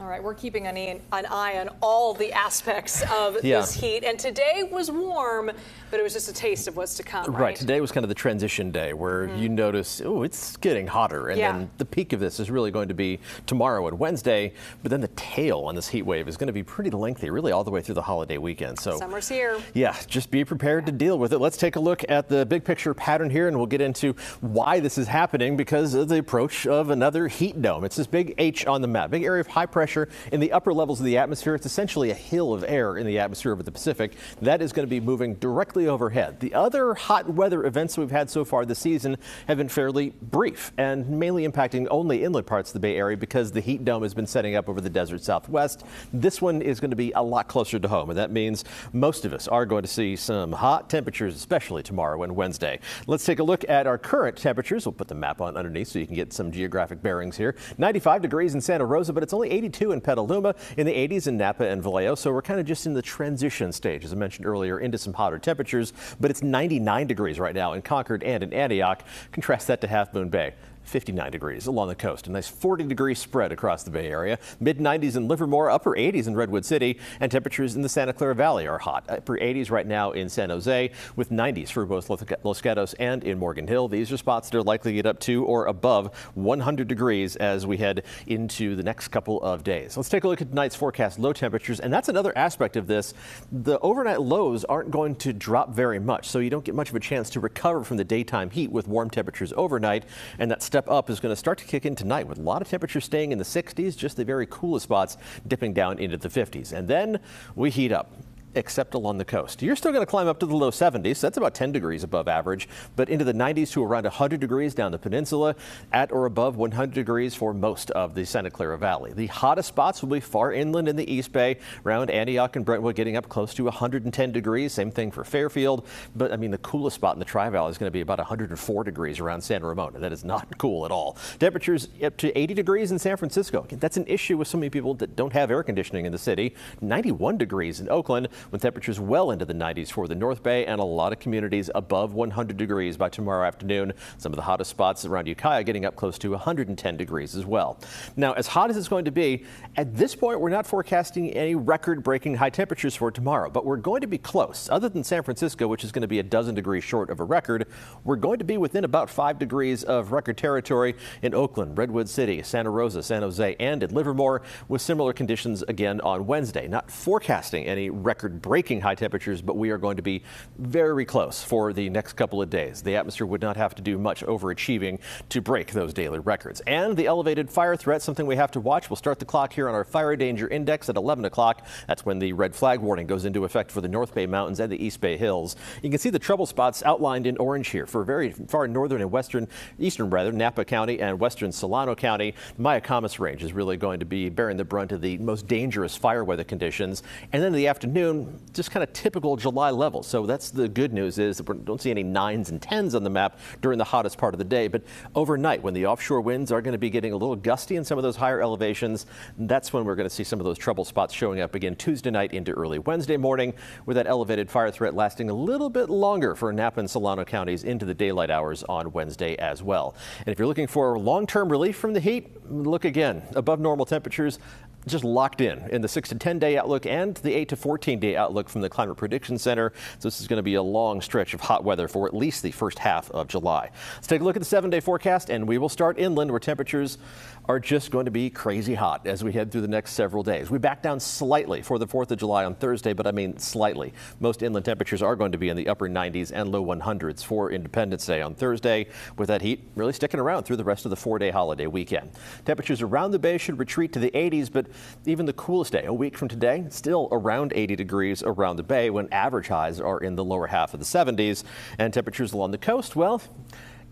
All right, we're keeping an eye on all the aspects of this heat. And today was warm, but it was just a taste of what's to come, right? Today was kind of the transition day where you notice, oh, it's getting hotter. And then the peak of this is really going to be tomorrow and Wednesday. But then the tail on this heat wave is going to be pretty lengthy, really all the way through the holiday weekend. So summer's here. Yeah, just be prepared to deal with it. Let's take a look at the big picture pattern here, and we'll get into why this is happening because of the approach of another heat dome. It's this big H on the map, big area of high pressure in the upper levels of the atmosphere. It's essentially a hill of air in the atmosphere over the Pacific. That is going to be moving directly overhead. The other hot weather events we've had so far this season have been fairly brief and mainly impacting only inland parts of the Bay Area because the heat dome has been setting up over the desert Southwest. This one is going to be a lot closer to home, and that means most of us are going to see some hot temperatures, especially tomorrow and Wednesday. Let's take a look at our current temperatures. We'll put the map on underneath so you can get some geographic bearings here. 95 degrees in Santa Rosa, but it's only 82 in Petaluma, in the 80s in Napa and Vallejo. So we're kind of just in the transition stage, as I mentioned earlier, into some hotter temperatures. But it's 99 degrees right now in Concord and in Antioch. Contrast that to Half Moon Bay. 59 degrees along the coast. A nice 40-degree spread across the Bay Area. Mid-90s in Livermore, upper 80s in Redwood City, and temperatures in the Santa Clara Valley are hot. Upper 80s right now in San Jose, with 90s for both Los Gatos and in Morgan Hill. These are spots that are likely to get up to or above 100 degrees as we head into the next couple of days. Let's take a look at tonight's forecast low temperatures, and that's another aspect of this. The overnight lows aren't going to drop very much, so you don't get much of a chance to recover from the daytime heat with warm temperatures overnight, and that step up is going to start to kick in tonight with a lot of temperatures staying in the 60s, just the very coolest spots dipping down into the 50s. And then we heat up, except along the coast. You're still going to climb up to the low 70s. That's about 10 degrees above average, but into the 90s to around 100 degrees down the peninsula, at or above 100 degrees for most of the Santa Clara Valley. The hottest spots will be far inland in the East Bay, around Antioch and Brentwood, getting up close to 110 degrees. Same thing for Fairfield. But I mean, the coolest spot in the Tri-Valley is going to be about 104 degrees around Santa Ramona. That is not cool at all. Temperatures up to 80 degrees in San Francisco. That's an issue with so many people that don't have air conditioning in the city. 91 degrees in Oakland, with temperatures well into the 90s for the North Bay, and a lot of communities above 100 degrees by tomorrow afternoon. Some of the hottest spots around Ukiah getting up close to 110 degrees as well. Now, as hot as it's going to be, at this point, we're not forecasting any record-breaking high temperatures for tomorrow, but we're going to be close. Other than San Francisco, which is going to be a dozen degrees short of a record, we're going to be within about 5 degrees of record territory in Oakland, Redwood City, Santa Rosa, San Jose, and in Livermore, with similar conditions again on Wednesday. Not forecasting any record-breaking high temperatures, but we are going to be very close for the next couple of days. The atmosphere would not have to do much overachieving to break those daily records. And the elevated fire threat, something we have to watch. We'll start the clock here on our fire danger index at 11 o'clock. That's when the red flag warning goes into effect for the North Bay Mountains and the East Bay Hills. You can see the trouble spots outlined in orange here for very far northern and eastern Napa County and western Solano County. The Mayacamas Range is really going to be bearing the brunt of the most dangerous fire weather conditions. And then in the afternoon, just kind of typical July levels. So that's the good news, is that we don't see any 9s and 10s on the map during the hottest part of the day. But overnight, when the offshore winds are going to be getting a little gusty in some of those higher elevations, that's when we're going to see some of those trouble spots showing up again Tuesday night into early Wednesday morning, with that elevated fire threat lasting a little bit longer for Napa and Solano counties into the daylight hours on Wednesday as well. And if you're looking for long-term relief from the heat, look again. Above normal temperatures, just locked in the 6 to 10 day outlook and the 8 to 14 day outlook from the Climate Prediction Center. So this is going to be a long stretch of hot weather for at least the first half of July. Let's take a look at the 7-day forecast, and we will start inland, where temperatures are just going to be crazy hot as we head through the next several days. We back down slightly for the 4th of July on Thursday, but I mean slightly. Most inland temperatures are going to be in the upper 90s and low 100s for Independence Day on Thursday, with that heat really sticking around through the rest of the 4-day holiday weekend. Temperatures around the Bay should retreat to the 80s, but even the coolest day, a week from today, still around 80 degrees around the Bay, when average highs are in the lower half of the 70s. And temperatures along the coast, well,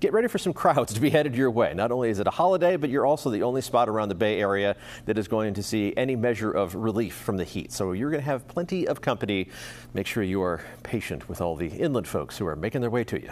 get ready for some crowds to be headed your way. Not only is it a holiday, but you're also the only spot around the Bay Area that is going to see any measure of relief from the heat. So you're going to have plenty of company. Make sure you are patient with all the inland folks who are making their way to you.